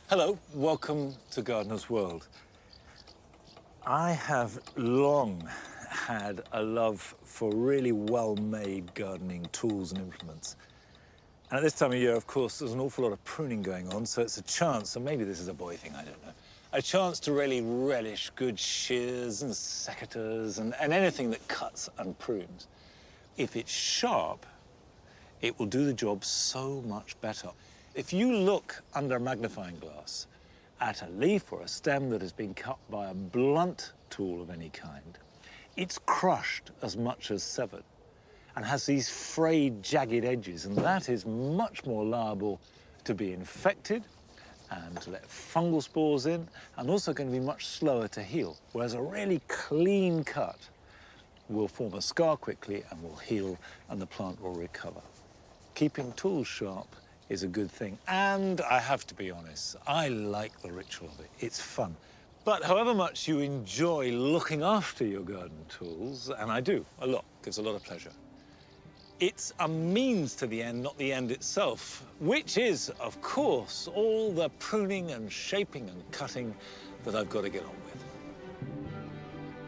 Hello, welcome to Gardener's World. I have long had a love for really well-made gardening tools and implements. And at this time of year, of course, there's an awful lot of pruning going on, so it's a chance, and maybe this is a boy thing, I don't know, a chance to really relish good shears and secateurs and anything that cuts and prunes. If it's sharp, it will do the job so much better. If you look under a magnifying glass at a leaf or a stem that has been cut by a blunt tool of any kind, it's crushed as much as severed and has these frayed, jagged edges, and that is much more liable to be infected and to let fungal spores in, and also going to be much slower to heal, whereas a really clean cut will form a scar quickly and will heal, and the plant will recover. Keeping tools sharp is a good thing. And I have to be honest, I like the ritual of it. It's fun. But however much you enjoy looking after your garden tools, and I do, a lot, gives a lot of pleasure, it's a means to the end, not the end itself, which is, of course, all the pruning and shaping and cutting that I've got to get on with.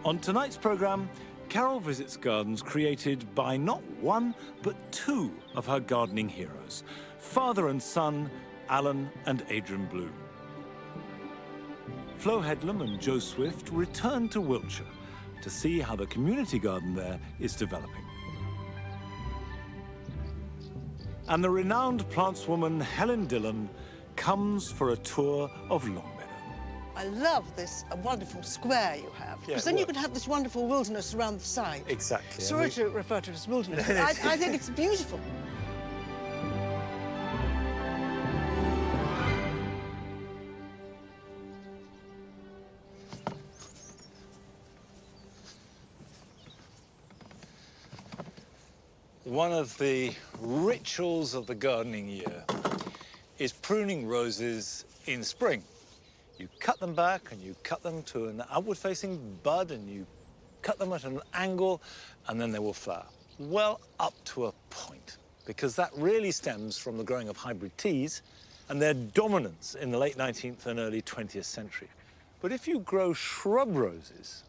On tonight's programme, Carol visits gardens created by not one, but two of her gardening heroes, father and son, Alan and Adrian Bloom. Flo Headlam and Joe Swift return to Wiltshire to see how the community garden there is developing. And the renowned plantswoman Helen Dillon comes for a tour of Longmeadow. I love this wonderful square you have, because then you can have this wonderful wilderness around the side. Exactly. Sorry to refer to it as wilderness, but I think it's beautiful. One of the rituals of the gardening year is pruning roses in spring. You cut them back and you cut them to an outward-facing bud and you cut them at an angle and then they will flower. Well, up to a point, because that really stems from the growing of hybrid teas and their dominance in the late 19th and early 20th century. But if you grow shrub roses,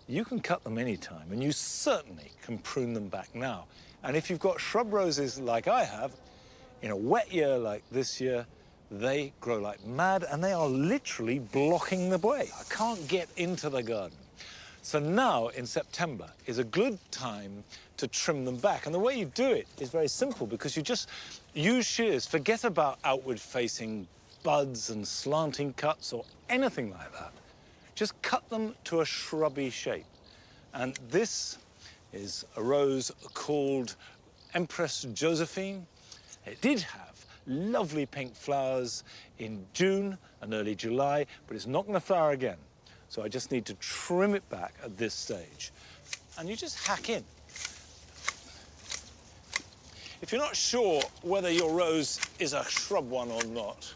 you can cut them any time, and you certainly can prune them back now. And if you've got shrub roses like I have, in a wet year like this year, they grow like mad, and they are literally blocking the way. I can't get into the garden. So now, in September, is a good time to trim them back. And the way you do it is very simple, because you just use shears. Forget about outward-facing buds and slanting cuts or anything like that. Just cut them to a shrubby shape. And this is a rose called Empress Josephine. It did have lovely pink flowers in June and early July, but it's not going to flower again. So I just need to trim it back at this stage. And you just hack in. If you're not sure whether your rose is a shrub one or not,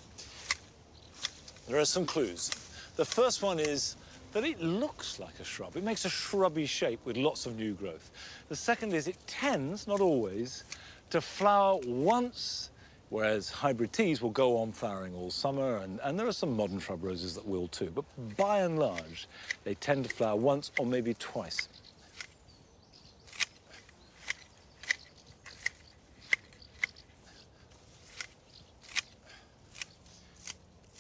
there are some clues. The first one is that it looks like a shrub. It makes a shrubby shape with lots of new growth. The second is it tends, not always, to flower once, whereas hybrid teas will go on flowering all summer, and there are some modern shrub roses that will too. But by and large, they tend to flower once or maybe twice.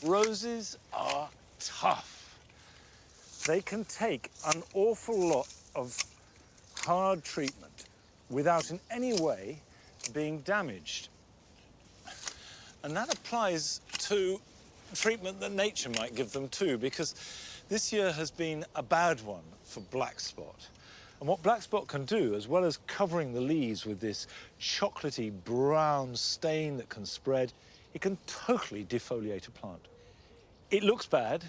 Roses are tough. They can take an awful lot of hard treatment without in any way being damaged. And that applies to treatment that nature might give them too, because this year has been a bad one for black spot. And what black spot can do, as well as covering the leaves with this chocolatey brown stain that can spread, it can totally defoliate a plant. It looks bad,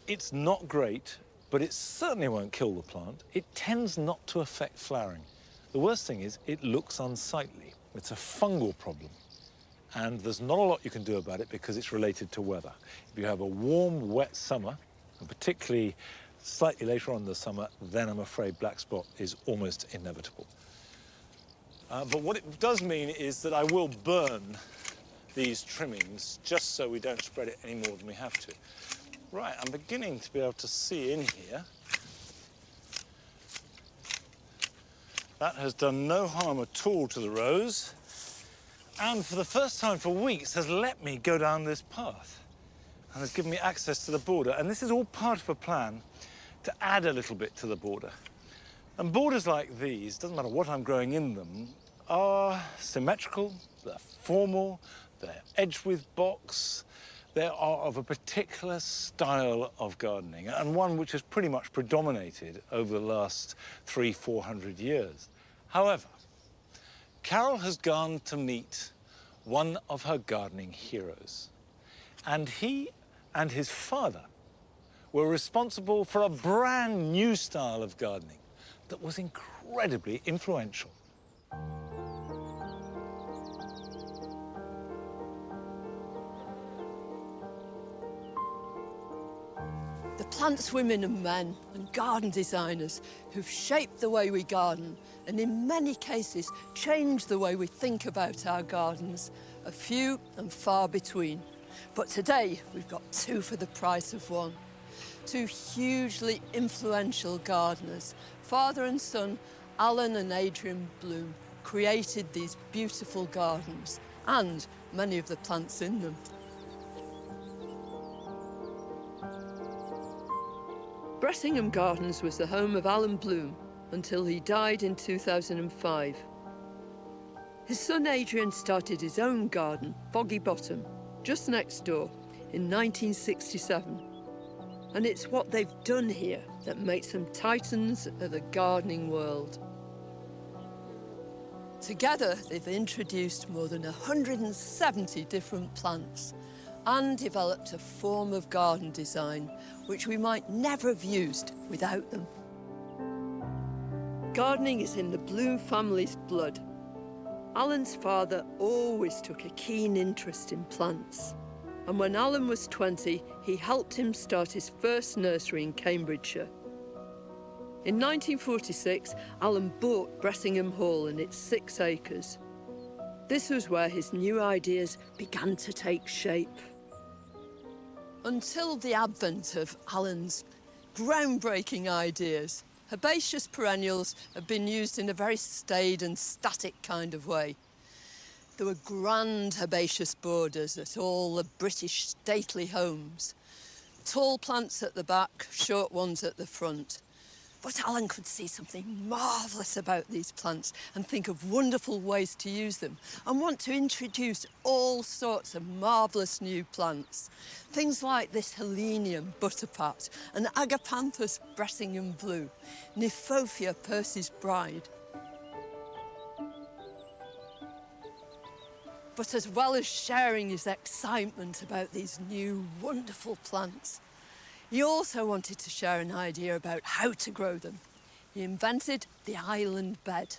it's not great, but it certainly won't kill the plant. It tends not to affect flowering. The worst thing is it looks unsightly. It's a fungal problem. And there's not a lot you can do about it because it's related to weather. If you have a warm, wet summer, and particularly slightly later on in the summer, then I'm afraid black spot is almost inevitable. But what it does mean is that I will burn these trimmings just so we don't spread it any more than we have to. Right, I'm beginning to be able to see in here. That has done no harm at all to the rose, and for the first time for weeks has let me go down this path and has given me access to the border. And this is all part of a plan to add a little bit to the border. And borders like these, doesn't matter what I'm growing in them, are symmetrical, they're formal, they're edged with box, they are of a particular style of gardening, and one which has pretty much predominated over the last 300–400 years. However, Carol has gone to meet one of her gardening heroes, and he and his father were responsible for a brand new style of gardening that was incredibly influential. The plants women and men and garden designers who've shaped the way we garden and in many cases changed the way we think about our gardens are few and far between. But today we've got two for the price of one. Two hugely influential gardeners, father and son, Alan and Adrian Bloom, created these beautiful gardens and many of the plants in them. Bressingham Gardens was the home of Alan Bloom until he died in 2005. His son Adrian started his own garden, Foggy Bottom, just next door in 1967. And it's what they've done here that makes them titans of the gardening world. Together, they've introduced more than 170 different plants and developed a form of garden design which we might never have used without them. Gardening is in the Bloom family's blood. Alan's father always took a keen interest in plants. And when Alan was 20, he helped him start his first nursery in Cambridgeshire. In 1946, Alan bought Bressingham Hall and its 6 acres. This was where his new ideas began to take shape. Until the advent of Alan's groundbreaking ideas, herbaceous perennials have been used in a very staid and static kind of way. There were grand herbaceous borders at all the British stately homes. Tall plants at the back, short ones at the front. But Alan could see something marvellous about these plants and think of wonderful ways to use them and want to introduce all sorts of marvellous new plants. Things like this Helenium butterpat and Agapanthus Bressingham blue, Niphophia Percy's bride. But as well as sharing his excitement about these new wonderful plants, he also wanted to share an idea about how to grow them. He invented the island bed.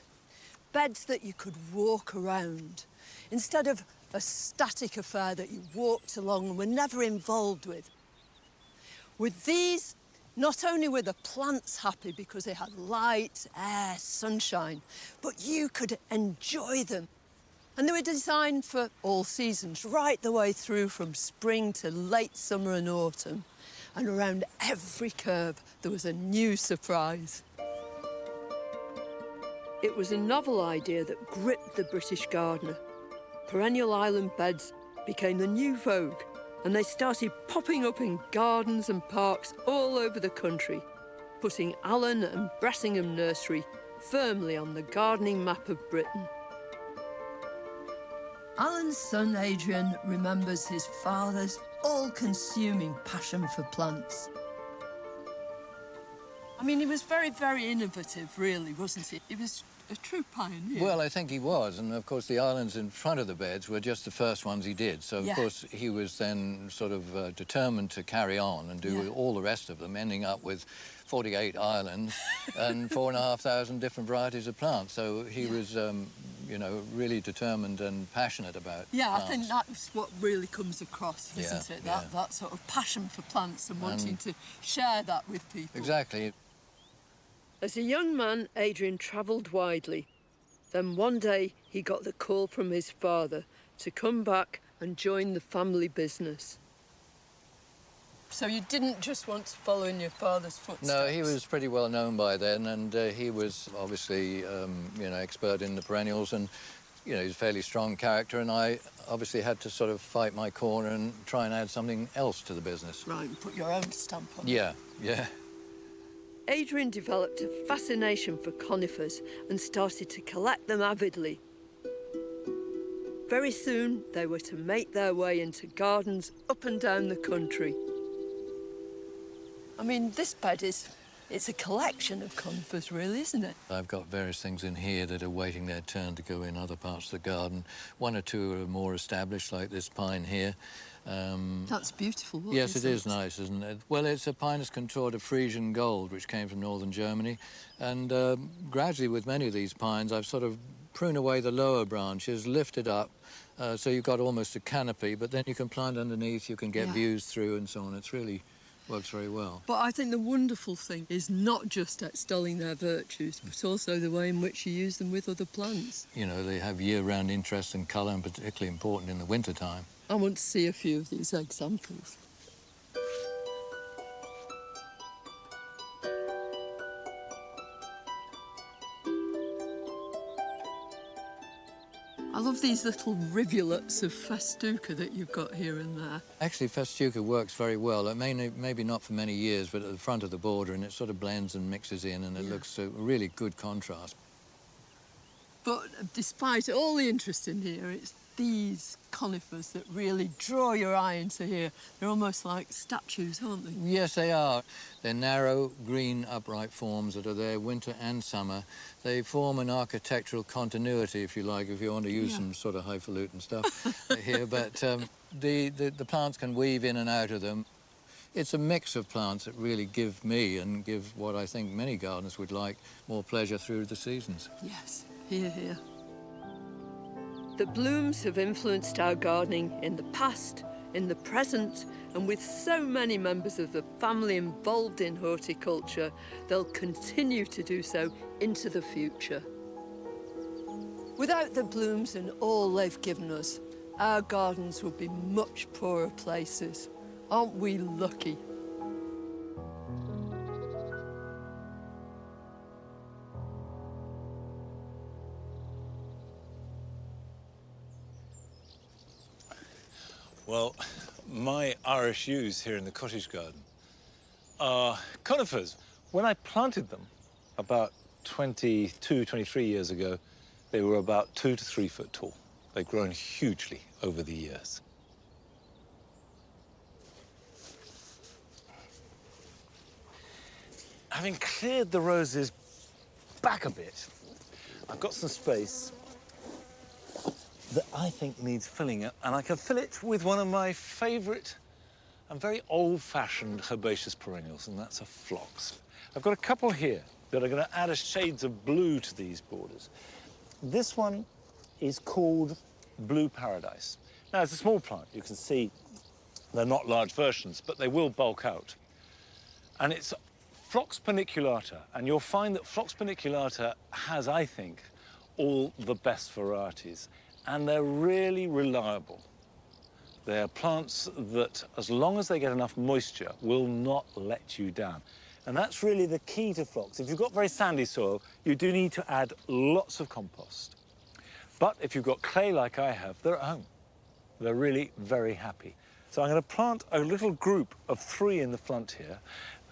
Beds that you could walk around, instead of a static affair that you walked along and were never involved with. With these, not only were the plants happy because they had light, air, sunshine, but you could enjoy them. And they were designed for all seasons, right the way through from spring to late summer and autumn. And around every curve, there was a new surprise. It was a novel idea that gripped the British gardener. Perennial island beds became the new vogue, and they started popping up in gardens and parks all over the country, putting Alan and Bressingham Nursery firmly on the gardening map of Britain. Alan's son Adrian remembers his father's all-consuming passion for plants. I mean, he was very, very innovative, really, wasn't he? He was a true pioneer. Well, I think he was, and of course the islands in front of the beds were just the first ones he did. So, of course, he was then sort of determined to carry on and do all the rest of them, ending up with 48 islands and 4,500 different varieties of plants. So he was, you know, really determined and passionate about plants. I think that's what really comes across, isn't it? That sort of passion for plants and wanting to share that with people. Exactly. As a young man, Adrian travelled widely. Then one day he got the call from his father to come back and joined the family business. So you didn't just want to follow in your father's footsteps? No, he was pretty well known by then, and he was obviously, you know, expert in the perennials, and, you know, he's a fairly strong character, and I obviously had to sort of fight my corner and try and add something else to the business. Right, and put your own stamp on it. Yeah, yeah. Adrian developed a fascination for conifers and started to collect them avidly. Very soon, they were to make their way into gardens up and down the country. I mean, this bed it's a collection of conifers, really, isn't it? I've got various things in here that are waiting their turn to go in other parts of the garden. One or two are more established, like this pine here. That's beautiful. Yes, it is nice, isn't it? Well, it's a Pinus contorta Frisian gold, which came from northern Germany. And gradually, with many of these pines, I've sort of pruned away the lower branches, lifted up, so you've got almost a canopy, but then you can plant underneath, you can get views through and so on. It's really works very well. But I think the wonderful thing is not just extolling their virtues, but also the way in which you use them with other plants. You know, they have year-round interest and colour, and particularly important in the winter-time. I want to see a few of these examples. I love these little rivulets of festuca that you've got here and there. Actually, festuca works very well. It maybe not for many years, but at the front of the border, and it sort of blends and mixes in, and it looks a really good contrast. But despite all the interest in here, it's these conifers that really draw your eye into here. They're almost like statues, aren't they? Yes, they are. They're narrow, green, upright forms that are there winter and summer. They form an architectural continuity, if you like, if you want to use some sort of highfalutin stuff here. But the plants can weave in and out of them. It's a mix of plants that really give me, and give what I think many gardeners would like, more pleasure through the seasons. Yes, here, here. The blooms have influenced our gardening in the past, in the present, and with so many members of the family involved in horticulture, they'll continue to do so into the future. Without the blooms and all they've given us, our gardens would be much poorer places. Aren't we lucky? Well, my Irish yews here in the cottage garden are conifers. When I planted them about 22, 23 years ago, they were about 2 to 3 foot tall. They've grown hugely over the years. Having cleared the roses back a bit, I've got some space that I think needs filling, and I can fill it with one of my favourite and very old-fashioned herbaceous perennials, and that's a phlox. I've got a couple here that are going to add a shades of blue to these borders. This one is called Blue Paradise. Now, it's a small plant. You can see they're not large versions, but they will bulk out. And it's Phlox paniculata, and you'll find that Phlox paniculata has, I think, all the best varieties. And they're really reliable. They're plants that, as long as they get enough moisture, will not let you down. And that's really the key to phlox. If you've got very sandy soil, you do need to add lots of compost. But if you've got clay like I have, they're at home. They're really very happy. So I'm going to plant a little group of 3 in the front here,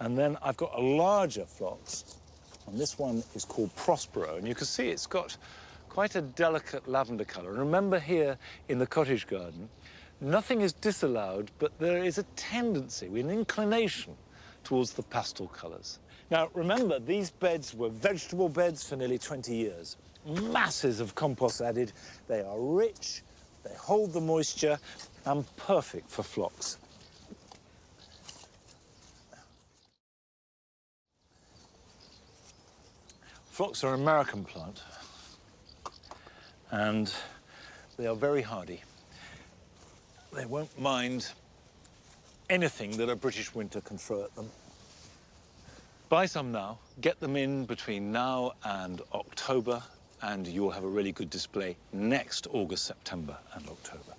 and then I've got a larger phlox, and this one is called Prospero, and you can see it's got quite a delicate lavender colour. And remember, here in the cottage garden, nothing is disallowed, but there is a tendency, an inclination towards the pastel colours. Now, remember, these beds were vegetable beds for nearly 20 years. Masses of compost added. They are rich, they hold the moisture, and perfect for phlox. Phlox are an American plant, and they are very hardy. They won't mind anything that a British winter can throw at them. Buy some now, get them in between now and October, and you'll have a really good display next August, September and October.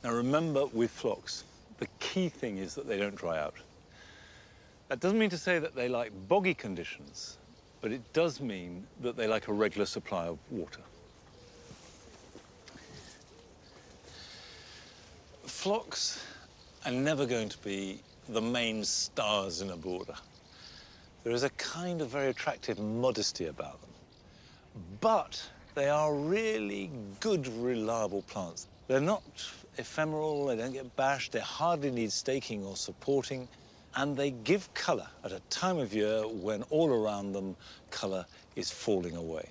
Now remember, with phlox, the key thing is that they don't dry out. That doesn't mean to say that they like boggy conditions, but it does mean that they like a regular supply of water. Phlox are never going to be the main stars in a border. There is a kind of very attractive modesty about them. But they are really good, reliable plants. They're not ephemeral, they don't get bashed, they hardly need staking or supporting, and they give colour at a time of year when all around them colour is falling away.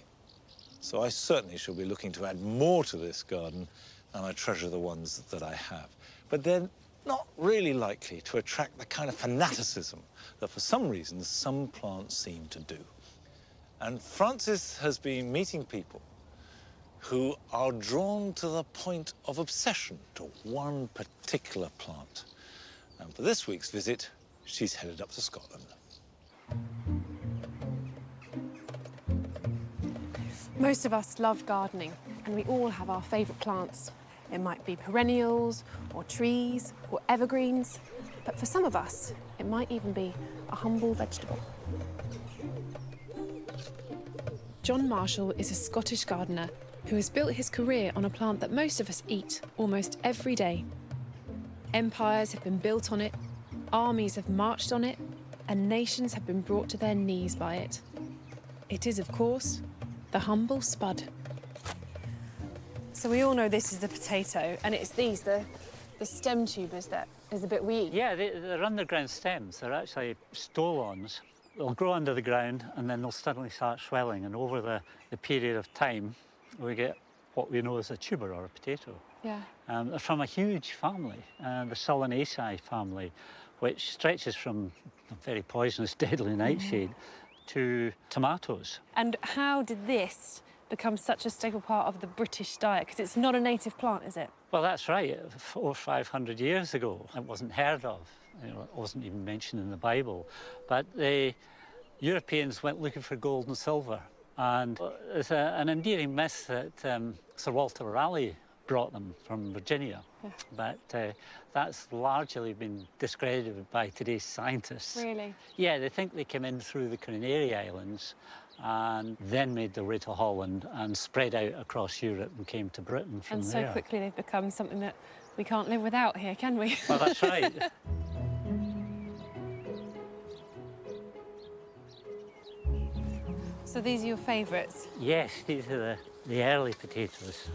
So I certainly shall be looking to add more to this garden, and I treasure the ones that I have. But they're not really likely to attract the kind of fanaticism that for some reason some plants seem to do. And Francis has been meeting people who are drawn to the point of obsession to one particular plant. And for this week's visit, she's headed up to Scotland. Most of us love gardening, and we all have our favourite plants. It might be perennials, or trees, or evergreens, but for some of us, it might even be a humble vegetable. John Marshall is a Scottish gardener who has built his career on a plant that most of us eat almost every day. Empires have been built on it, armies have marched on it, and nations have been brought to their knees by it. It is, of course, the humble spud. So we all know this is the potato, and it's these, the stem tubers that is the bit we eat. Yeah, they're underground stems. They're actually stolons. They'll grow under the ground and then they'll suddenly start swelling, and over the period of time we get what we know as a tuber or a potato. Yeah. They're from a huge family, the Solanaceae family, which stretches from a very poisonous, deadly nightshade to tomatoes. And how did this become such a staple part of the British diet? Because it's not a native plant, is it? Well, that's right. 400 or 500 years ago, it wasn't heard of. You know, it wasn't even mentioned in the Bible. But the Europeans went looking for gold and silver. And there's an endearing myth that Sir Walter Raleigh brought them from Virginia. Yeah. But that's largely been discredited by today's scientists. Really? Yeah, they think they came in through the Canary Islands and then made their way to Holland and spread out across Europe and came to Britain from there. And so quickly they've become something that we can't live without here, can we? Well, that's right. So these are your favourites? Yes, these are the early potatoes,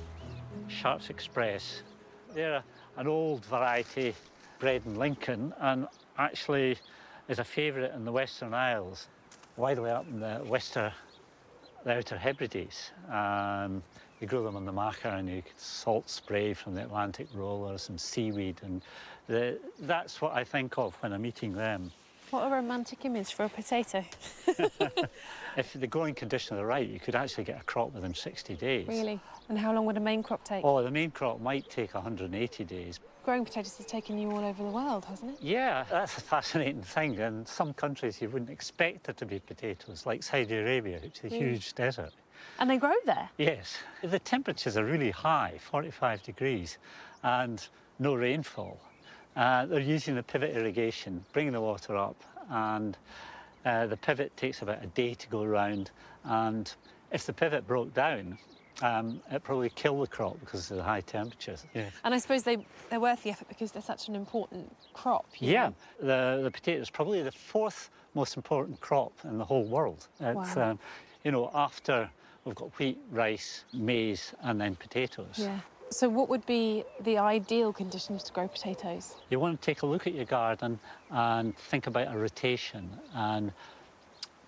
Sharps Express. They're an old variety bred in Lincoln and actually is a favourite in the Western Isles, widely up in the Outer Hebrides. You grow them on the Macar and you get salt spray from the Atlantic rollers and seaweed, and that's what I think of when I'm eating them. What a romantic image for a potato. If the growing conditions are right, you could actually get a crop within 60 days. Really? And how long would a main crop take? Oh, the main crop might take 180 days. Growing potatoes has taken you all over the world, hasn't it? Yeah, that's a fascinating thing. In some countries, you wouldn't expect there to be potatoes, like Saudi Arabia, which is a huge desert. And they grow there? Yes. The temperatures are really high, 45 degrees, and no rainfall. They're using the pivot irrigation, bringing the water up, and the pivot takes about a day to go around. And if the pivot broke down, it'd probably kill the crop because of the high temperatures. Yeah. And I suppose they're worth the effort because they're such an important crop. Yeah, the potato is probably the fourth most important crop in the whole world. It's, wow. You know, after we've got wheat, rice, maize, and then potatoes. Yeah. So what would be the ideal conditions to grow potatoes? You want to take a look at your garden and think about a rotation and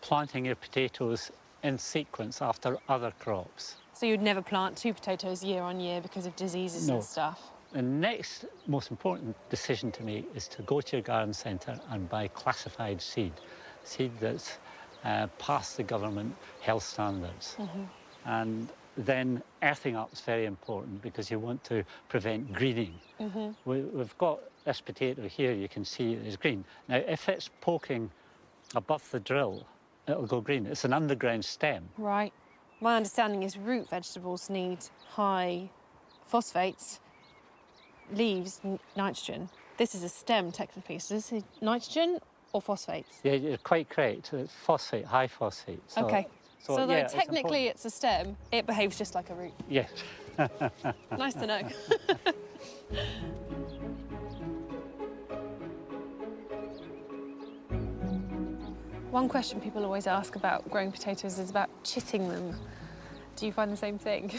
planting your potatoes in sequence after other crops. So you'd never plant 2 potatoes year on year because of diseases and stuff? The next most important decision to make is to go to your garden centre and buy classified seed that's past the government health standards. And then earthing up is very important because you want to prevent greening. We've got this potato here, you can see it is green. Now, if it's poking above the drill, it'll go green. It's an underground stem. Right. My understanding is root vegetables need high phosphates, leaves nitrogen. This is a stem, technically. So this is nitrogen or phosphates? Yeah, you're quite correct. It's phosphate, high phosphate. So, Okay. So though yeah, technically it's a stem, it behaves just like a root. Yes. Nice to know. One question people always ask about growing potatoes is about chitting them. Do you find the same thing?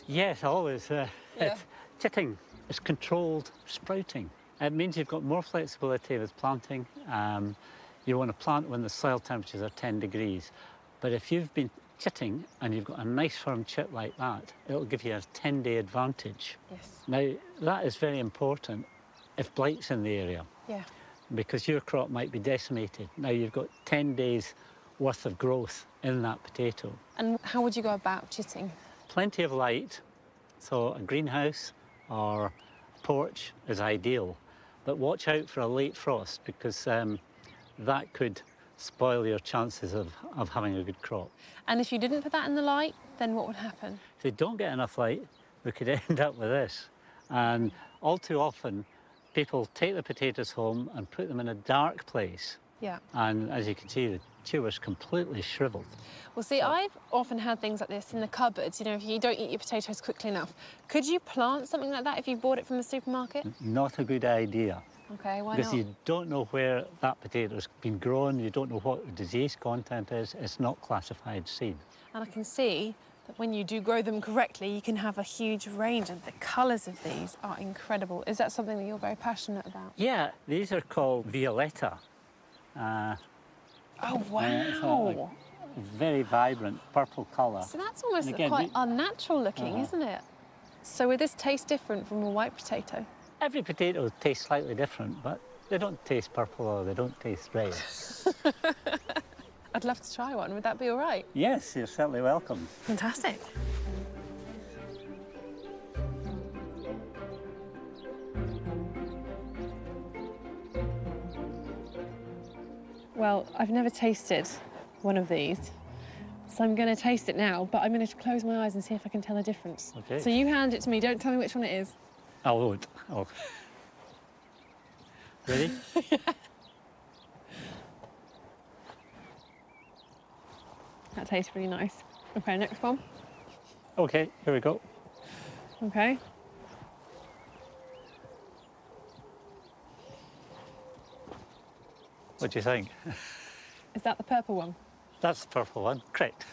Yes, always. Yeah. Chitting is controlled sprouting. It means you've got more flexibility with planting. You want to plant when the soil temperatures are 10 degrees. But if you've been chitting and you've got a nice firm chit like that, it'll give you a 10-day advantage. Yes. Now, that is very important if blight's in the area, Yeah. because your crop might be decimated. Now, you've got 10 days worth of growth in that potato. And how would you go about chitting? Plenty of light, so a greenhouse or a porch is ideal. But watch out for a late frost, because that could spoil your chances of having a good crop. And if you didn't put that in the light, then what would happen? If they don't get enough light, we could end up with this. And all too often, people take the potatoes home and put them in a dark place. Yeah. And as you can see, the tuber's completely shriveled. Well, see, I've often had things like this in the cupboards. You know, if you don't eat your potatoes quickly enough, could you plant something like that if you bought it from the supermarket? Not a good idea. Okay, why Because not? you don't know where that potato's been grown, you don't know what the disease content is, it's not classified seed. And I can see that when you do grow them correctly, you can have a huge range, and the colours of these are incredible. Is that something that you're very passionate about? Yeah, these are called violetta. Oh, It's wow! a very vibrant purple colour. So that's almost And again, quite unnatural looking, isn't it? So would this taste different from a white potato? Every potato tastes slightly different, but they don't taste purple or they don't taste red. I'd love to try one. Would that be all right? Yes, you're certainly welcome. Fantastic. Well, I've never tasted one of these, so I'm going to taste it now, but I'm going to close my eyes and see if I can tell a difference. Okay. So you hand it to me. Don't tell me which one it is. I won't. Oh. Ready? That tastes really nice. Okay, next one. Okay, here we go. Okay. What do you think? Is that the purple one? That's the purple one. Correct.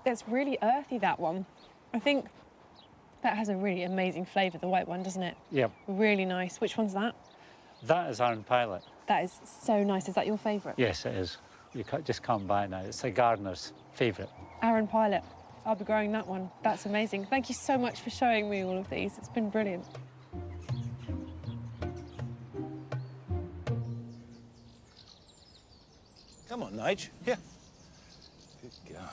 It's really earthy, that one. I think that has a really amazing flavour, the white one, doesn't it? Yep. Really nice. Which one's that? That is Iron Pilot. That is so nice. Is that your favourite? Yes, it is. You just can't buy it now. It's a gardener's favourite. Aaron Pilot. I'll be growing that one. That's amazing. Thank you so much for showing me all of these. It's been brilliant. Come on, Nige. Here. Good girl.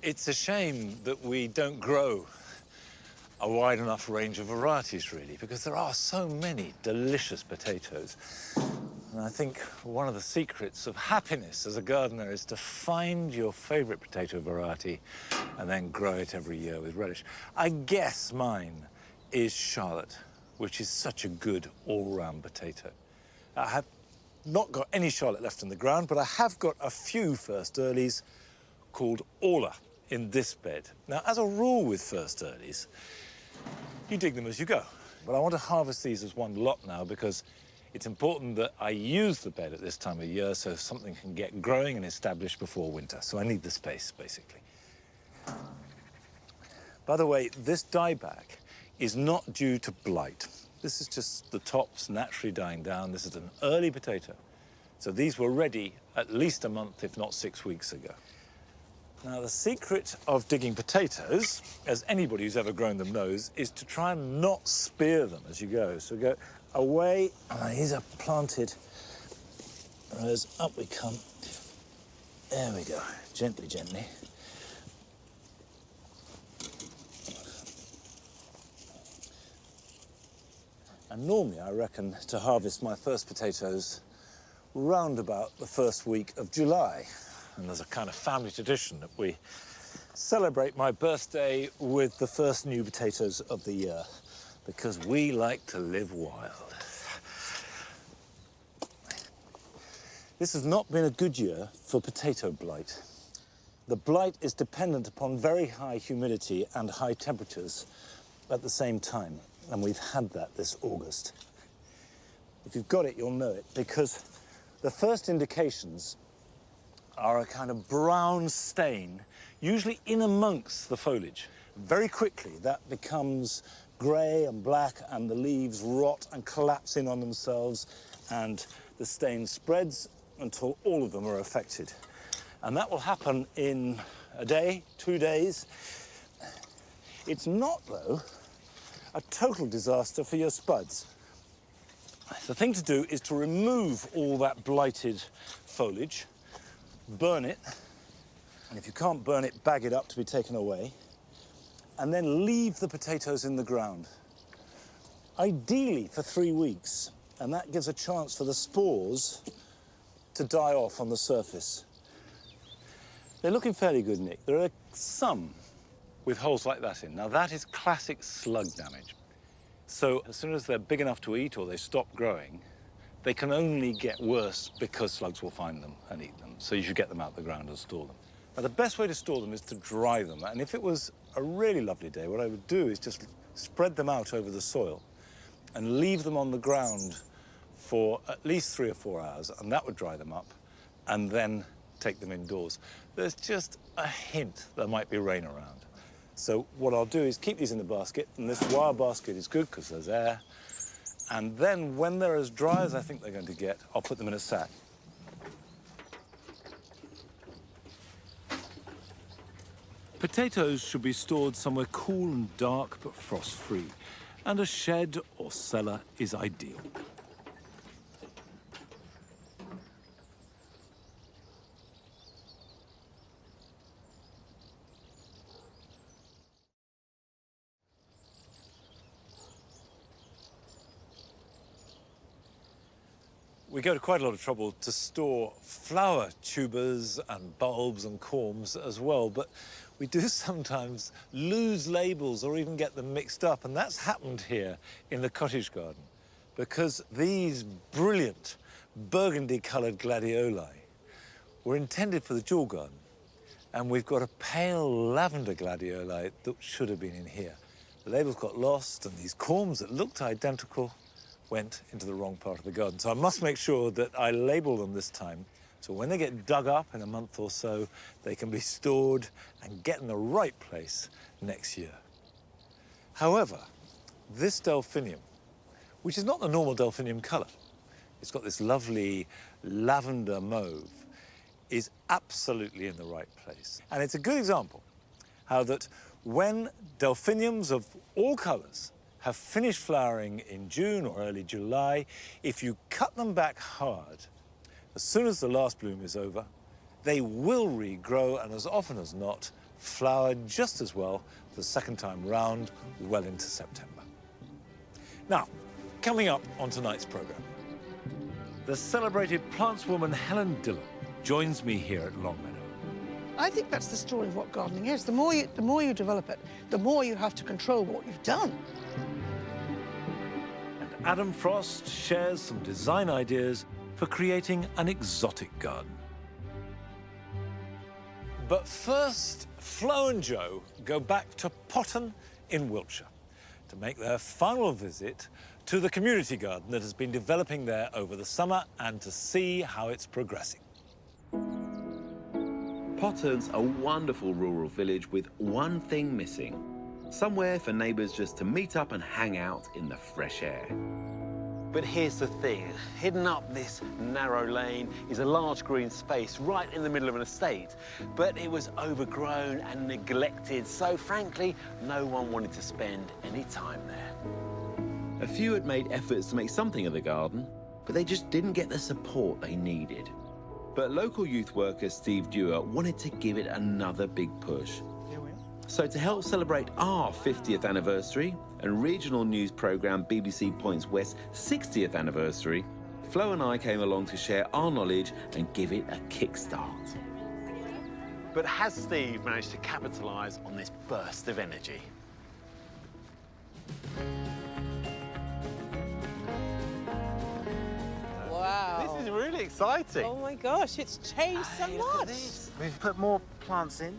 It's a shame that we don't grow a wide enough range of varieties, really, because there are so many delicious potatoes. And I think one of the secrets of happiness as a gardener is to find your favourite potato variety and then grow it every year with relish. I guess mine is Charlotte, which is such a good all-round potato. I have not got any Charlotte left in the ground, but I have got a few first earlies called Orla in this bed. Now, as a rule with first earlies, you dig them as you go. But I want to harvest these as one lot now because it's important that I use the bed at this time of year so something can get growing and established before winter. So I need the space, basically. By the way, this dieback is not due to blight. This is just the tops naturally dying down. This is an early potato. So these were ready at least a month, if not 6 weeks ago. Now, the secret of digging potatoes, as anybody who's ever grown them knows, is to try and not spear them as you go. So go away, and these are planted, and as up we come. There we go, gently, gently. And normally I reckon to harvest my first potatoes round about the first week of July. And there's a kind of family tradition that we celebrate my birthday with the first new potatoes of the year, because we like to live wild. This has not been a good year for potato blight. The blight is dependent upon very high humidity and high temperatures at the same time, and we've had that this August. If you've got it, you'll know it, because the first indications are a kind of brown stain, usually in amongst the foliage. Very quickly, that becomes grey and black, and the leaves rot and collapse in on themselves, and the stain spreads until all of them are affected. And that will happen in a day, 2 days. It's not, though, a total disaster for your spuds. The thing to do is to remove all that blighted foliage, burn it, and if you can't burn it, bag it up to be taken away, and then leave the potatoes in the ground. Ideally for 3 weeks, and that gives a chance for the spores to die off on the surface. They're looking fairly good, Nick. There are some with holes like that in. Now, that is classic slug damage. So as soon as they're big enough to eat or they stop growing, they can only get worse because slugs will find them and eat them. So you should get them out of the ground and store them. Now, the best way to store them is to dry them. And if it was a really lovely day, what I would do is just spread them out over the soil and leave them on the ground for at least 3 or 4 hours, and that would dry them up, and then take them indoors. There's just a hint there might be rain around. So what I'll do is keep these in the basket, and this wire basket is good because there's air. And then when they're as dry as I think they're going to get, I'll put them in a sack. Potatoes should be stored somewhere cool and dark but frost-free, and a shed or cellar is ideal. We go to quite a lot of trouble to store flower tubers and bulbs and corms as well, but we do sometimes lose labels or even get them mixed up, and that's happened here in the cottage garden because these brilliant burgundy-coloured gladioli were intended for the jewel garden, and we've got a pale lavender gladioli that should have been in here. The labels got lost, and these corms that looked identical went into the wrong part of the garden. So I must make sure that I label them this time, so when they get dug up in a month or so, they can be stored and get in the right place next year. However, this delphinium, which is not the normal delphinium colour, it's got this lovely lavender mauve, is absolutely in the right place. And it's a good example how that when delphiniums of all colours have finished flowering in June or early July, if you cut them back hard, as soon as the last bloom is over, they will regrow, and as often as not, flower just as well the second time round, well into September. Now, coming up on tonight's programme, the celebrated plantswoman Helen joins me here at Longmeadow. I think that's the story of what gardening is. The more you develop it, the more you have to control what you've done. And Adam Frost shares some design ideas for creating an exotic garden. But first, Flo and Joe go back to Potton in Wiltshire to make their final visit to the community garden that has been developing there over the summer and to see how it's progressing. Potton's a wonderful rural village with one thing missing. Somewhere for neighbours just to meet up and hang out in the fresh air. But here's the thing, hidden up this narrow lane is a large green space right in the middle of an estate, but it was overgrown and neglected, so frankly, no one wanted to spend any time there. A few had made efforts to make something of the garden, but they just didn't get the support they needed. But local youth worker Steve Dewar wanted to give it another big push. So to help celebrate our 50th anniversary and regional news programme BBC Points West's 60th anniversary, Flo and I came along to share our knowledge and give it a kickstart. But has Steve managed to capitalise on this burst of energy? Wow. This is really exciting. Oh my gosh, it's changed so much. We've put more plants in.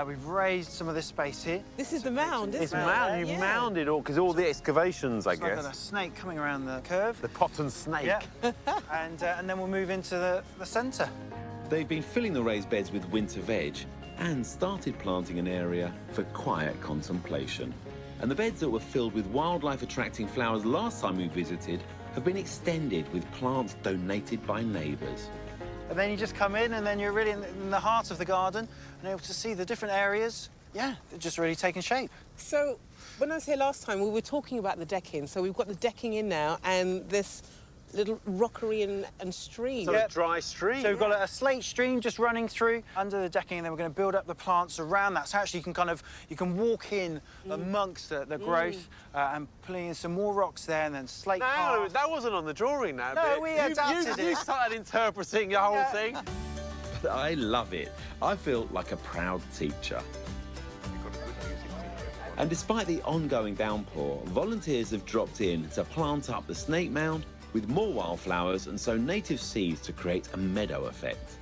We've raised some of this space here. This is the mound, isn't It's it? mound. You've mounded all, because all the excavations, I So I've guess. got a snake coming around the curve. The Potton snake. Yeah. and then we'll move into the centre. They've been filling the raised beds with winter veg and started planting an area for quiet contemplation. And the beds that were filled with wildlife-attracting flowers last time we visited have been extended with plants donated by neighbours. And then you just come in, and then you're really in the heart of the garden and able to see the different areas. Yeah, they're just really taking shape. So, when I was here last time, we were talking about the decking. So we've got the decking in now, and this little rockery and stream. So a dry stream. So we've got a slate stream just running through under the decking, and then we're going to build up the plants around that. So actually you can walk in amongst the growth and pulling in some more rocks there, and then slate No, path. that wasn't on the drawing now. No, but we adapted you it. started interpreting the whole thing. But I love it. I feel like a proud teacher. And despite the ongoing downpour, volunteers have dropped in to plant up the snake mound with more wildflowers and sow native seeds to create a meadow effect.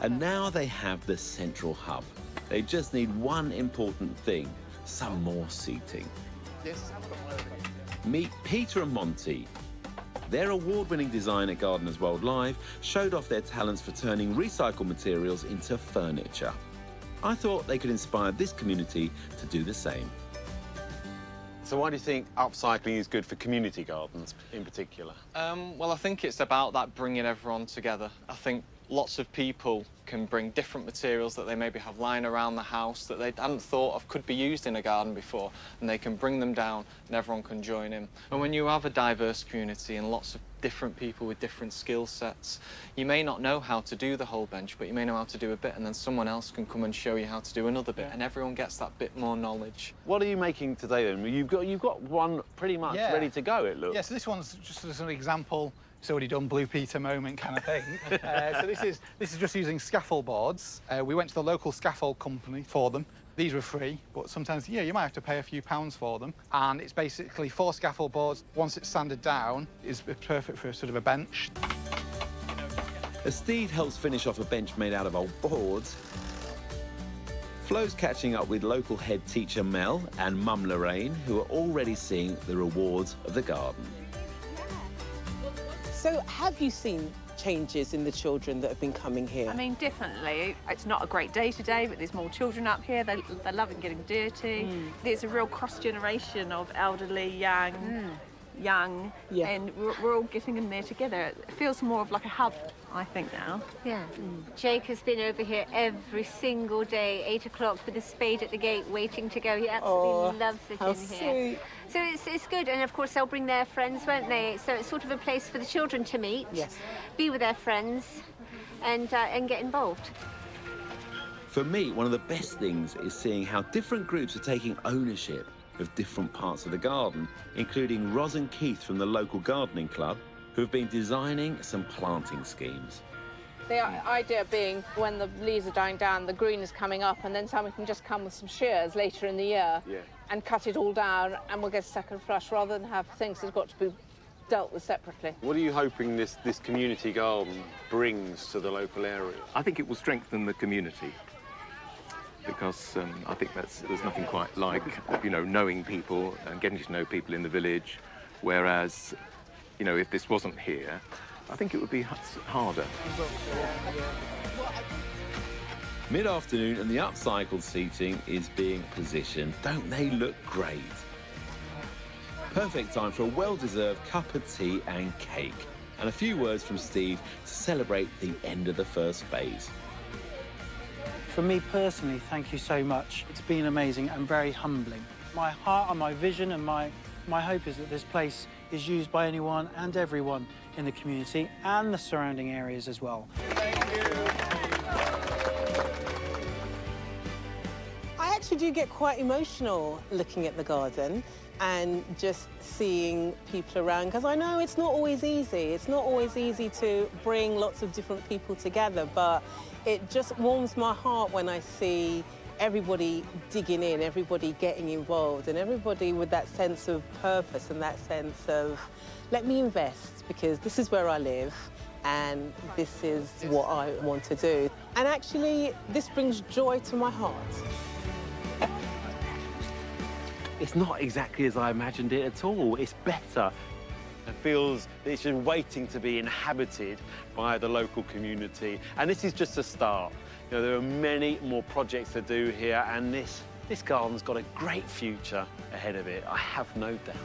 And now they have the central hub. They just need one important thing, some more seating. Meet Peter and Monty. Their award-winning design at Gardeners World Live showed off their talents for turning recycled materials into furniture. I thought they could inspire this community to do the same. So why do you think upcycling is good for community gardens in particular? Well, I think it's about that bringing everyone together. I think lots of people can bring different materials that they maybe have lying around the house that they hadn't thought of could be used in a garden before, and they can bring them down and everyone can join in. And when you have a diverse community and lots of different people with different skill sets, you may not know how to do the whole bench, but you may know how to do a bit, and then someone else can come and show you how to do another bit, and everyone gets that bit more knowledge. What are you making today then? You've got one pretty much ready to go, it looks. Yeah, so this one's just as an example. It's already done, Blue Peter moment kind of thing. So this is just using scaffold boards. We went to the local scaffold company for them. These were free, but sometimes, you might have to pay a few pounds for them. And it's basically 4 scaffold boards. Once it's sanded down, it's perfect for sort of a bench. As Steve helps finish off a bench made out of old boards, Flo's catching up with local head teacher Mel and Mum Lorraine, who are already seeing the rewards of the garden. So, have you seen changes in the children that have been coming here? I mean, definitely. It's not a great day today, but there's more children up here. They're loving getting dirty. There's a real cross-generation of elderly, young, and we're all getting in there together. It feels more of like a hub, I think, now. Yeah. Jake has been over here every single day, 8 o'clock, with a spade at the gate, waiting to go. He absolutely loves it in here. Sweet. So it's good, and of course they'll bring their friends, won't they? So it's sort of a place for the children to meet, be with their friends, and get involved. For me, one of the best things is seeing how different groups are taking ownership of different parts of the garden, including Roz and Keith from the local gardening club, who have been designing some planting schemes. The idea being when the leaves are dying down, the green is coming up, and then someone can just come with some shears later in the year and cut it all down, and we'll get a second flush, rather than have things that have got to be dealt with separately. What are you hoping this community garden brings to the local area? I think it will strengthen the community, because I think there's nothing quite like, knowing people and getting to know people in the village, whereas, if this wasn't here, I think it would be harder. Mid-afternoon and the upcycled seating is being positioned. Don't they look great? Perfect time for a well-deserved cup of tea and cake. And a few words from Steve to celebrate the end of the first phase. For me personally, thank you so much. It's been amazing and very humbling. My heart and my vision and my hope is that this place is used by anyone and everyone in the community and the surrounding areas as well. I actually do get quite emotional looking at the garden, and just seeing people around, because I know it's not always easy. It's not always easy to bring lots of different people together, but it just warms my heart when I see everybody digging in, everybody getting involved, and everybody with that sense of purpose and that sense of, let me invest, because this is where I live, and this is what I want to do. And actually, this brings joy to my heart. It's not exactly as I imagined it at all. It's better. It feels that it's just waiting to be inhabited by the local community. And this is just a start. You know, there are many more projects to do here, and this garden's got a great future ahead of it, I have no doubt.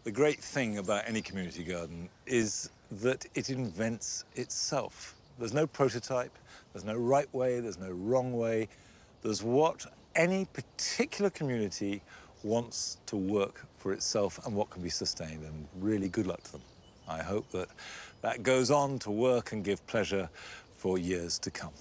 The great thing about any community garden is that it invents itself. There's no prototype, there's no right way, there's no wrong way. There's what any particular community wants to work for itself and what can be sustained, and really good luck to them. I hope that that goes on to work and give pleasure for years to come.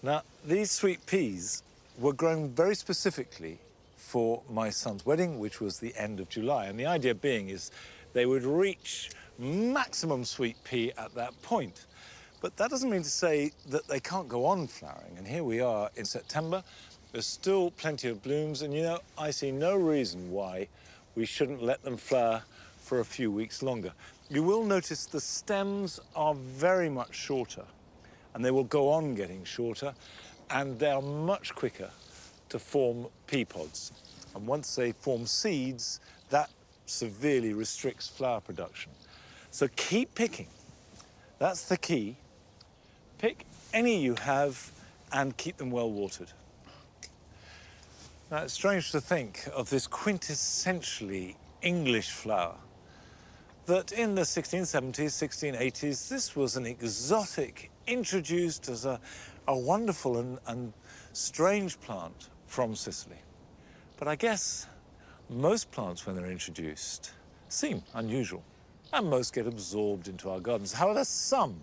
Now, these sweet peas were grown very specifically for my son's wedding, which was the end of July. And the idea being is they would reach maximum sweet pea at that point. But that doesn't mean to say that they can't go on flowering. And here we are in September. There's still plenty of blooms. And, you know, I see no reason why we shouldn't let them flower for a few weeks longer. You will notice the stems are very much shorter, and they will go on getting shorter, and they are much quicker to form pea pods. And once they form seeds, that severely restricts flower production. So keep picking. That's the key. Pick any you have and keep them well watered. Now, it's strange to think of this quintessentially English flower, that in the 1670s, 1680s, this was an exotic, introduced as a wonderful and strange plant from Sicily. But I guess most plants, when they're introduced, seem unusual, and most get absorbed into our gardens. However, some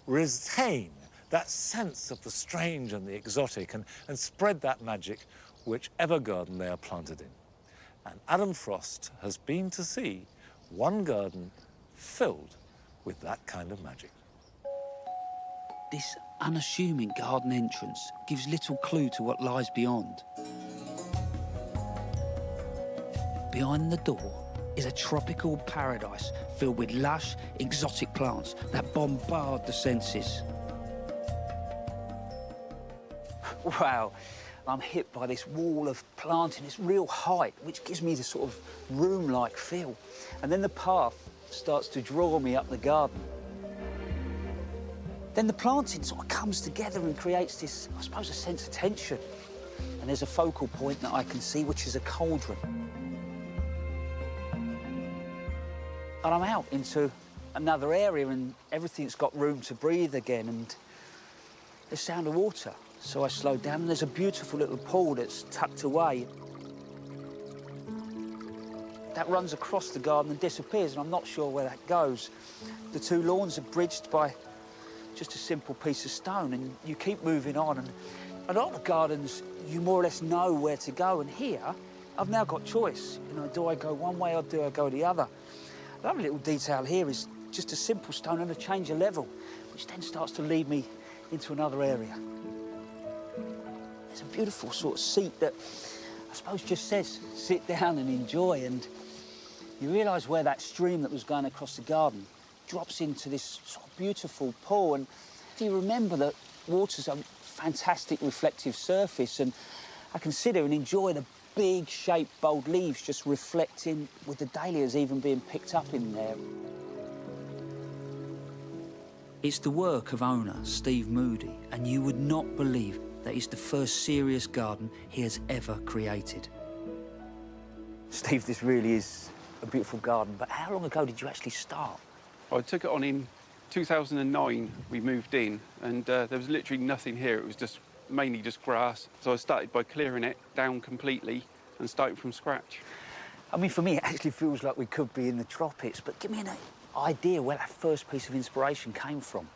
retain that sense of the strange and the exotic and spread that magic whichever garden they are planted in. And Adam Frost has been to see one garden filled with that kind of magic. This unassuming garden entrance gives little clue to what lies beyond. Behind the door is a tropical paradise filled with lush, exotic plants that bombard the senses. Wow, I'm hit by this wall of planting, this real height, which gives me this sort of room-like feel. And then the path starts to draw me up the garden. Then the planting sort of comes together and creates this, I suppose, a sense of tension. And there's a focal point that I can see, which is a cauldron. And I'm out into another area and everything's got room to breathe again, and there's sound of water. So I slow down and there's a beautiful little pool that's tucked away. That runs across the garden and disappears, and I'm not sure where that goes. The two lawns are bridged by just a simple piece of stone, and you keep moving on. And a lot of gardens, you more or less know where to go, and here, I've now got choice. You know, do I go one way or do I go the other? Another little detail here is just a simple stone and a change of level, which then starts to lead me into another area. There's a beautiful sort of seat that I suppose just says, sit down and enjoy, and you realise where that stream that was going across the garden drops into this sort of beautiful pool. And you remember that water's a fantastic reflective surface, and I can sit here and enjoy the big shaped bold leaves just reflecting, with the dahlias even being picked up in there. It's the work of owner Steve Moody, and you would not believe that it's the first serious garden he has ever created. Steve, this really is a beautiful garden, but how long ago did you actually start? I took it on him 2009 we moved in, and there was literally nothing here. It was just mainly just grass. So I started by clearing it down completely and starting from scratch. I mean, for me, it actually feels like we could be in the tropics, but give me an idea where that first piece of inspiration came from.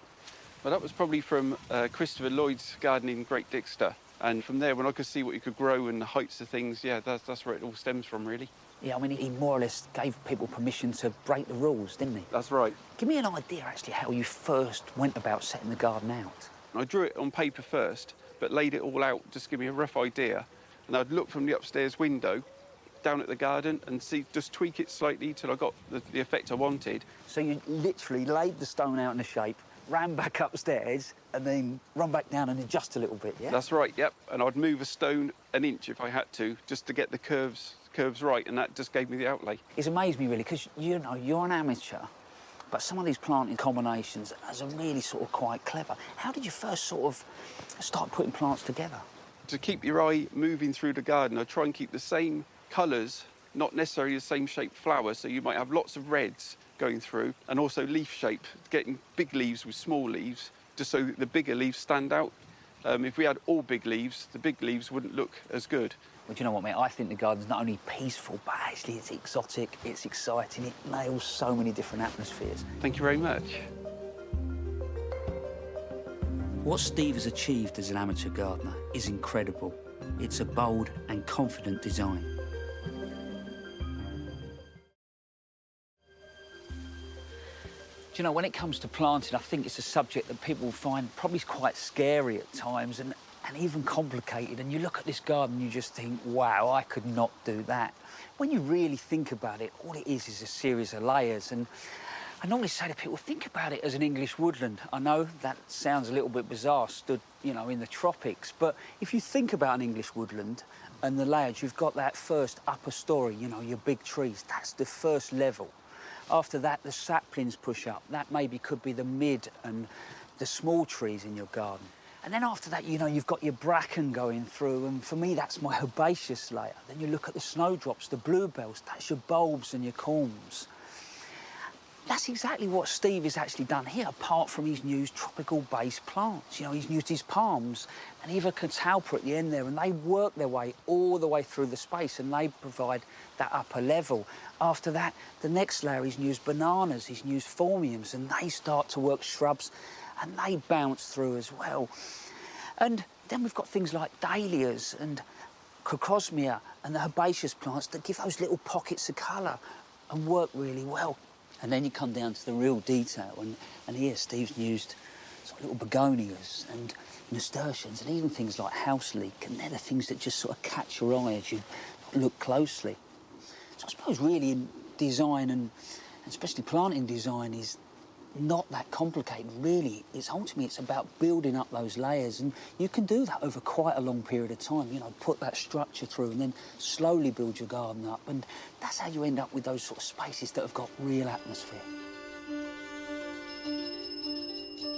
Well, that was probably from Christopher Lloyd's garden in Great Dixter. And from there, when I could see what you could grow and the heights of things, yeah, that's where it all stems from, really. Yeah, I mean, he more or less gave people permission to break the rules, didn't he? That's right. Give me an idea, actually, how you first went about setting the garden out. I drew it on paper first, but laid it all out just to give me a rough idea. And I'd look from the upstairs window down at the garden and see, just tweak it slightly till I got the effect I wanted. So you literally laid the stone out in a shape, ran back upstairs, and then run back down and adjust a little bit, yeah? That's right, yep. And I'd move a stone an inch if I had to, just to get the curves right, and that just gave me the outlay. It's amazed me, really, because, you know, you're an amateur, but some of these planting combinations are really sort of quite clever. How did you first sort of start putting plants together? To keep your eye moving through the garden, I try and keep the same colours, not necessarily the same shaped flowers, so you might have lots of reds going through, and also leaf shape, getting big leaves with small leaves, just so the bigger leaves stand out. If we had all big leaves, the big leaves wouldn't look as good. Well, do you know what, mate? I think the garden's not only peaceful, but actually it's exotic, it's exciting, it nails so many different atmospheres. Thank you very much. What Steve has achieved as an amateur gardener is incredible. It's a bold and confident design. You know, when it comes to planting, I think it's a subject that people find probably quite scary at times and even complicated. And you look at this garden, you just think, wow, I could not do that. When you really think about it, all it is a series of layers. And I normally say to people, think about it as an English woodland. I know that sounds a little bit bizarre, stood, you know, in the tropics. But if you think about an English woodland and the layers, you've got that first upper story, you know, your big trees. That's the first level. After that, the saplings push up. That maybe could be the mid and the small trees in your garden. And then after that, you know, you've got your bracken going through, and for me, that's my herbaceous layer. Then you look at the snowdrops, the bluebells, that's your bulbs and your culms. That's exactly what Steve has actually done here, apart from he's used tropical-based plants. You know, he's used his palms and even catalpa at the end there, and they work their way all the way through the space, and they provide that upper level. After that, the next layer, he's used bananas, he's used phormiums, and they start to work shrubs, and they bounce through as well. And then we've got things like dahlias and crocosmia and the herbaceous plants that give those little pockets of colour and work really well. And then you come down to the real detail, and here Steve's used sort of little begonias and nasturtiums and even things like house leek, and they're the things that just sort of catch your eye as you look closely. So I suppose really in design, and especially planting design, is not that complicated, really. Ultimately, it's about building up those layers, and you can do that over quite a long period of time, you know, put that structure through and then slowly build your garden up, and that's how you end up with those sort of spaces that have got real atmosphere.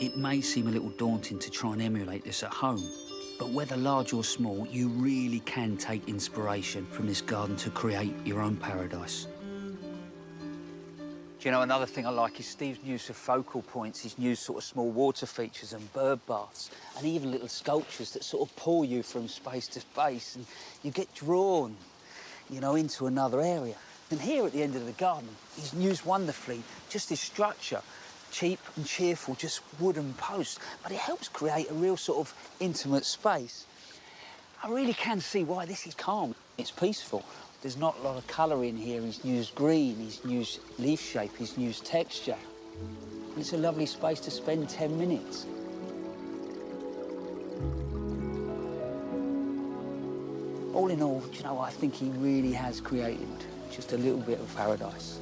It may seem a little daunting to try and emulate this at home, but whether large or small, you really can take inspiration from this garden to create your own paradise. Do you know, another thing I like is Steve's use of focal points. He's used sort of small water features and bird baths and even little sculptures that sort of pull you from space to space, and you get drawn, you know, into another area. And here at the end of the garden, he's used wonderfully just this structure, cheap and cheerful, just wooden posts, but it helps create a real sort of intimate space. I really can see why this is calm. It's peaceful. There's not a lot of colour in here. He's used green, he's used leaf shape, he's used texture. And it's a lovely space to spend 10 minutes. All in all, do you know what? I think he really has created just a little bit of paradise.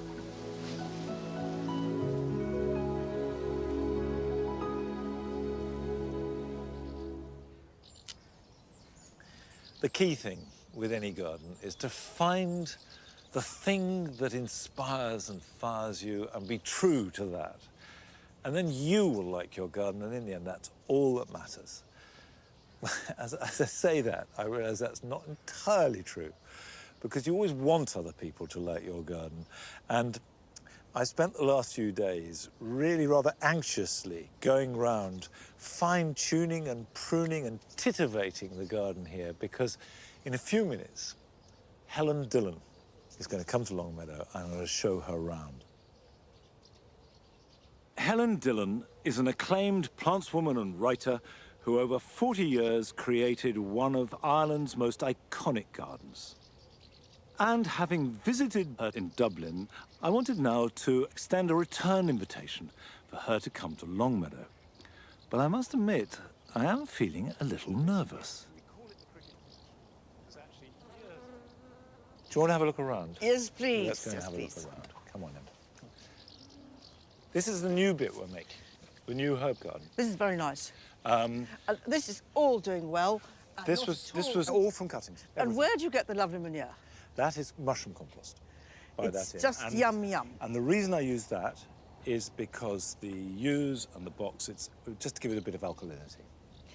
The key thing with any garden is to find the thing that inspires and fires you and be true to that. And then you will like your garden, and in the end, that's all that matters. As I say that, I realise that's not entirely true, because you always want other people to like your garden. And I spent the last few days really rather anxiously going round, fine-tuning and pruning and titivating the garden here, because in a few minutes, Helen Dillon is going to come to Longmeadow and I'm going to show her around. Helen Dillon is an acclaimed plantswoman and writer who over 40 years created one of Ireland's most iconic gardens. And having visited her in Dublin, I wanted now to extend a return invitation for her to come to Longmeadow. But I must admit, I am feeling a little nervous. Do you want to have a look around? Yes, please. Let's go and yes, have please. a look around. Come on in. This is the new bit we're making, the new herb garden. This is very nice. This is all doing well. This was all from cuttings. And where do you get the lovely manure? That is mushroom compost. It's just yum, yum. And the reason I use that is because the yews and the box, it's just to give it a bit of alkalinity.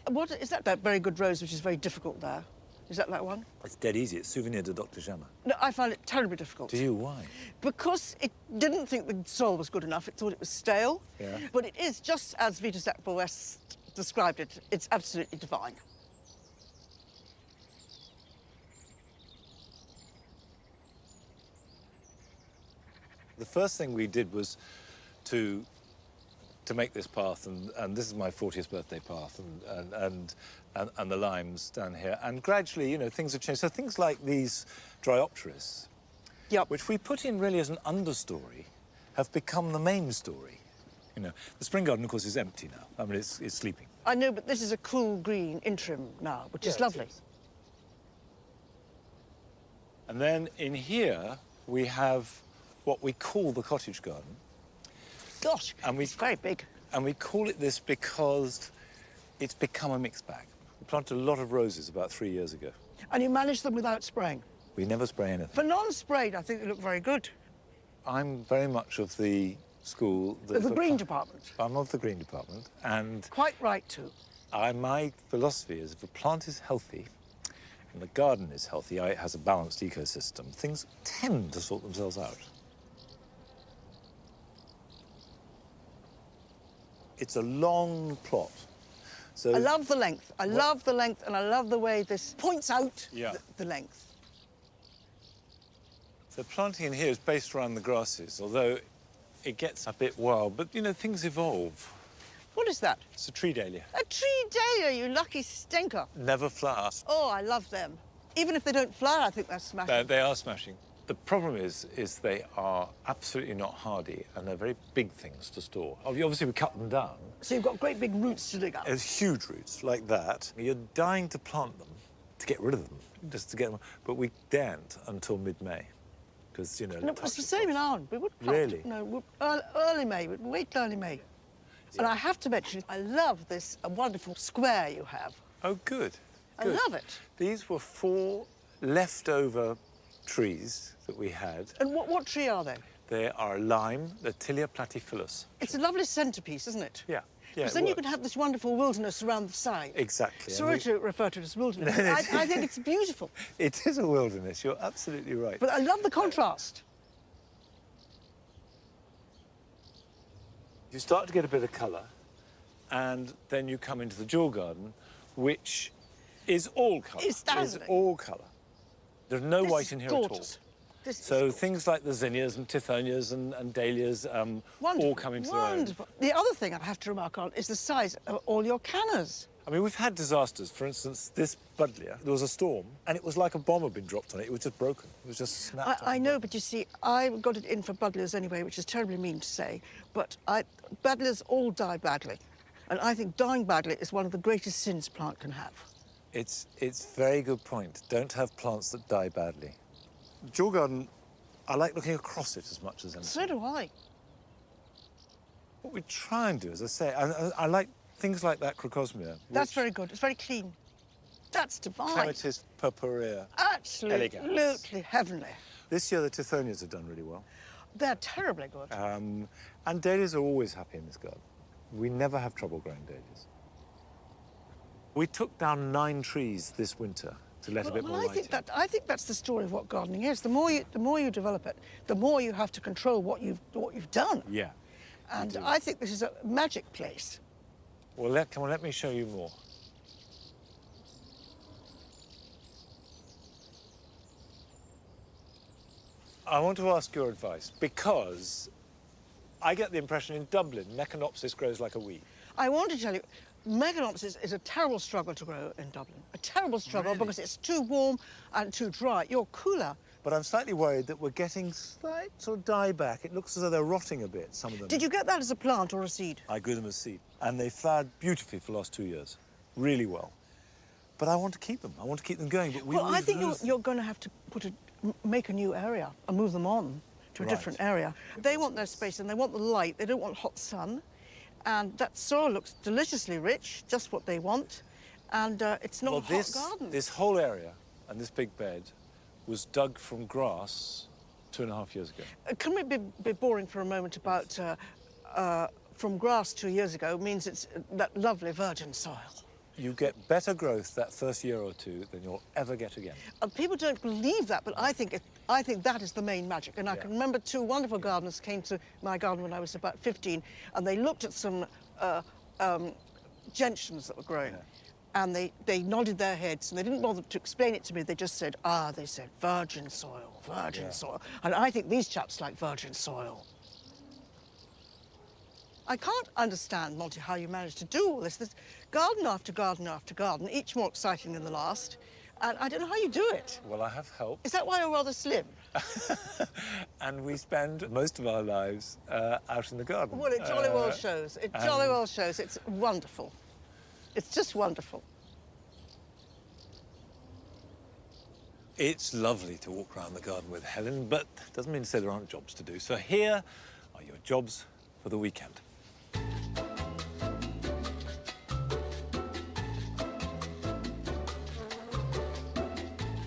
What is that very good rose, which is very difficult there? Is that one? It's dead easy. It's Souvenir de Dr. Jamais. No, I find it terribly difficult. Do you? Why? Because it didn't think the soil was good enough. It thought it was stale. Yeah. But it is just as Vita Sackville West described it. It's absolutely divine. The first thing we did was to make this path, and this is my 40th birthday path, and the limes down here. And gradually, you know, things have changed. So things like these Dryopteris, which we put in really as an understory, have become the main story. You know, the spring garden, of course, is empty now. I mean, it's sleeping. I know, but this is a cool green interim now, which is lovely. And then in here, we have what we call the cottage garden. Gosh, it's very big. And we call it this because it's become a mixed bag. We planted a lot of roses about 3 years ago. And you manage them without spraying? We never spray anything. For non-sprayed, I think they look very good. I'm very much of the school... The green department? I'm of the green department, and... Quite right, too. My philosophy is if a plant is healthy and the garden is healthy, it has a balanced ecosystem, things tend to sort themselves out. It's a long plot. So I love the length. I love the length, and I love the way this points out the length. So planting in here is based around the grasses, although it gets a bit wild. But, you know, things evolve. What is that? It's a tree dahlia. A tree dahlia, you lucky stinker. Never flowers. Oh, I love them. Even if they don't flower, I think they're smashing. They are smashing. The problem is they are absolutely not hardy, and they're very big things to store. Obviously, we cut them down. So you've got great big roots to dig up. There's huge roots like that. You're dying to plant them, to get rid of them, just to get them. But we daren't until mid-May, because, you know... No, it's the same in Ireland. We would plant, Really? No, early May. We'd wait till early May. Yeah. And I have to mention, I love this wonderful square you have. Oh, good. I love it. These were 4 leftover trees that we had. And what tree are they? They are lime, the Tilia platyphilus. It's a lovely centrepiece, isn't it? Yeah. Because then you can have this wonderful wilderness around the side. Exactly. Sorry to refer to it as wilderness. I think it's beautiful. It is a wilderness, you're absolutely right. But I love the contrast. You start to get a bit of colour, and then you come into the jewel garden, which is all colour. It's dazzling. It's all colour. There's no white in here gorgeous. at all. So things like the zinnias and tithonias and dahlias all come into their own. Wonderful. The other thing I have to remark on is the size of all your cannas. I mean, we've had disasters. For instance, this buddleia, there was a storm, and it was like a bomb had been dropped on it. It was just broken. It was just snapped. I know, but you see, I got it in for buddleias anyway, which is terribly mean to say, but buddleias all die badly. And I think dying badly is one of the greatest sins a plant can have. It's a very good point. Don't have plants that die badly. Jewel garden, I like looking across it as much as anything. So do I. What we try and do, as I say, I like things like that crocosmia. That's very good. It's very clean. That's divine. Clematis purpurea. Absolutely heavenly. This year, the tithonias have done really well. They're terribly good. And dahlias are always happy in this garden. We never have trouble growing dahlias. We took down 9 trees this winter to let a bit more light in. I think that's the story of what gardening is. The more you develop it, the more you have to control what you've done. Yeah. And I think this is a magic place. Well, come on, let me show you more. I want to ask your advice, because I get the impression in Dublin, Mecanopsis grows like a weed. I want to tell you, Meganopsis is a terrible struggle to grow in Dublin. A terrible struggle because it's too warm and too dry. You're cooler. But I'm slightly worried that we're getting slight sort of dieback. It looks as though they're rotting a bit, some of them. Did you get that as a plant or a seed? I grew them as seed. And they flowered beautifully for the last 2 years. Really well. But I want to keep them. I want to keep them going. But well, I think you're going to have to make a new area and move them on to a different area. They want their space and they want the light. They don't want hot sun. And that soil looks deliciously rich, just what they want. And it's not a hot garden. This whole area and this big bed was dug from grass 2.5 years ago. Can we be boring for a moment about from grass 2 years ago means it's that lovely virgin soil? You get better growth that first year or two than you'll ever get again. People don't believe that, but I think that is the main magic. And I can remember 2 wonderful gardeners came to my garden when I was about 15, and they looked at some gentians that were growing, and they nodded their heads, and they didn't bother to explain it to me. They just said, they said, virgin soil, virgin soil. And I think these chaps like virgin soil. I can't understand, Monty, how you managed to do all this. There's garden after garden after garden, each more exciting than the last. And I don't know how you do it. Well, I have help. Is that why you're rather slim? And we spend most of our lives out in the garden. Well, it jolly well shows. It jolly well shows. It's wonderful. It's just wonderful. It's lovely to walk around the garden with Helen, but doesn't mean to say there aren't jobs to do. So here are your jobs for the weekend.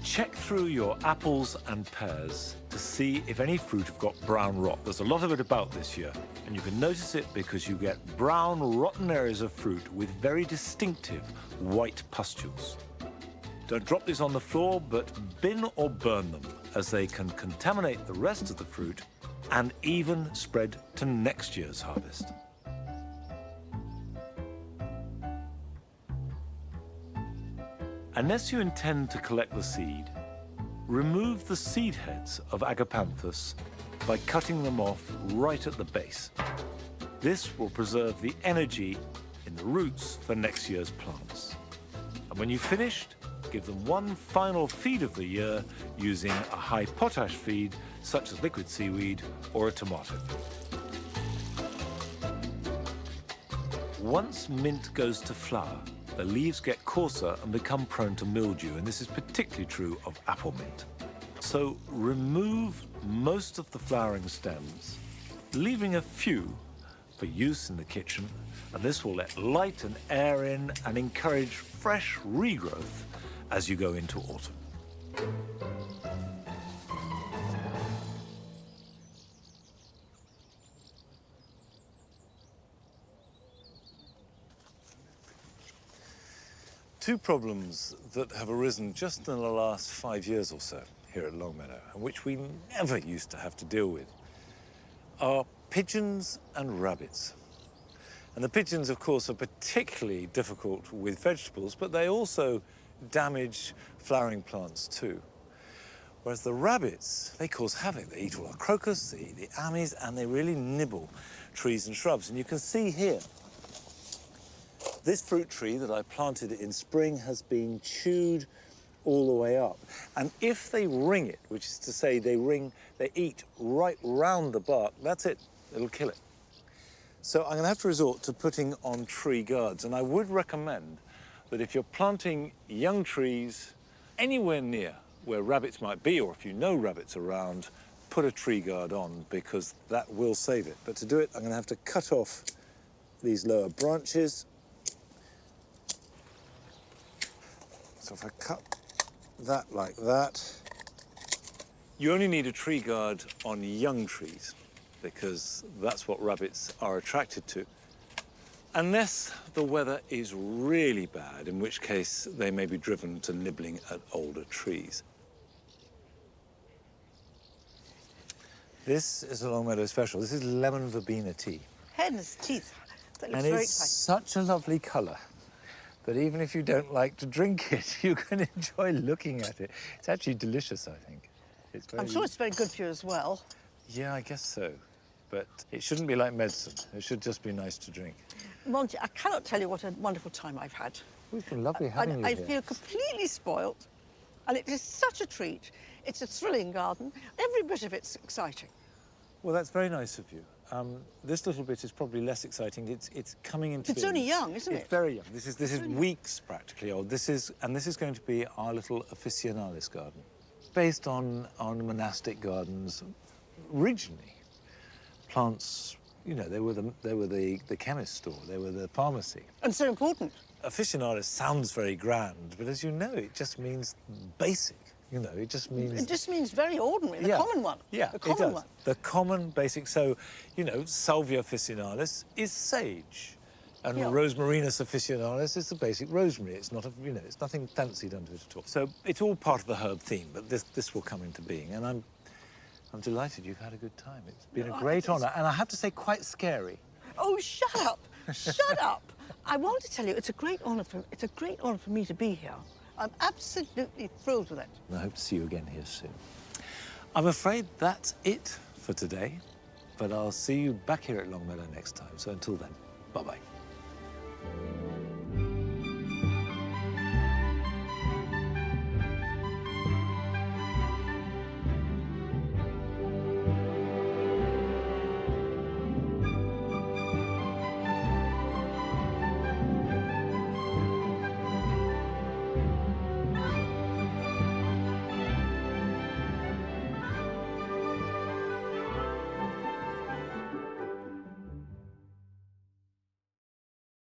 Check through your apples and pears to see if any fruit have got brown rot. There's a lot of it about this year, and you can notice it because you get brown, rotten areas of fruit with very distinctive white pustules. Don't drop these on the floor, but bin or burn them, as they can contaminate the rest of the fruit and even spread to next year's harvest. Unless you intend to collect the seed, remove the seed heads of Agapanthus by cutting them off right at the base. This will preserve the energy in the roots for next year's plants. And when you've finished, give them one final feed of the year using a high potash feed, such as liquid seaweed or a tomato feed. Once mint goes to flower, the leaves get coarser and become prone to mildew, and this is particularly true of apple mint. So remove most of the flowering stems, leaving a few for use in the kitchen, and this will let light and air in and encourage fresh regrowth as you go into autumn. Two problems that have arisen just in the last 5 years or so here at Longmeadow, and which we never used to have to deal with, are pigeons and rabbits. And the pigeons, of course, are particularly difficult with vegetables, but they also damage flowering plants too. Whereas the rabbits, they cause havoc. They eat all our crocus, they eat the amis, and they really nibble trees and shrubs. And you can see here, this fruit tree that I planted in spring has been chewed all the way up. And if they ring it, which is to say they eat right round the bark, that's it, it'll kill it. So I'm gonna have to resort to putting on tree guards. And I would recommend that if you're planting young trees anywhere near where rabbits might be, or if you know rabbits around, put a tree guard on, because that will save it. But to do it, I'm gonna have to cut off these lower branches. So if I cut that like that, you only need a tree guard on young trees, because that's what rabbits are attracted to. Unless the weather is really bad, in which case they may be driven to nibbling at older trees. This is a Long Meadow special. This is lemon verbena tea. Hen's teeth. That looks And very it's exciting. such a lovely colour that even if you don't like to drink it, you can enjoy looking at it. It's actually delicious, I think. It's very... I'm sure it's very good for you as well. Yeah, I guess so. But it shouldn't be like medicine. It should just be nice to drink. Monty, I cannot tell you what a wonderful time I've had. It's been lovely having you I here. feel completely spoilt, and it is such a treat. It's a thrilling garden. Every bit of it's exciting. Well, that's very nice of you. This little bit is probably less exciting. It's coming into It's being. only young, isn't it? It's very young. This is weeks practically old. This is going to be our little officinalis garden, based on monastic gardens originally. Plants, you know, they were the chemist store. They were the pharmacy. And so important. Officinalis sounds very grand, but as you know, it just means basic. You know, it just means... It just means very ordinary, the common one. Yeah, the common it does. one. The common basic. So, you know, Salvia officinalis is sage. And Rosmarinus officinalis is the basic rosemary. It's not, you know, it's nothing fancied under it at all. So it's all part of the herb theme, but this will come into being. And I'm delighted you've had a good time. It's been a great honour, and I have to say, quite scary. Oh, shut up! Shut up! I want to tell you, it's a great honour for me to be here. I'm absolutely thrilled with it. And I hope to see you again here soon. I'm afraid that's it for today, but I'll see you back here at Longmeadow next time. So until then, bye-bye.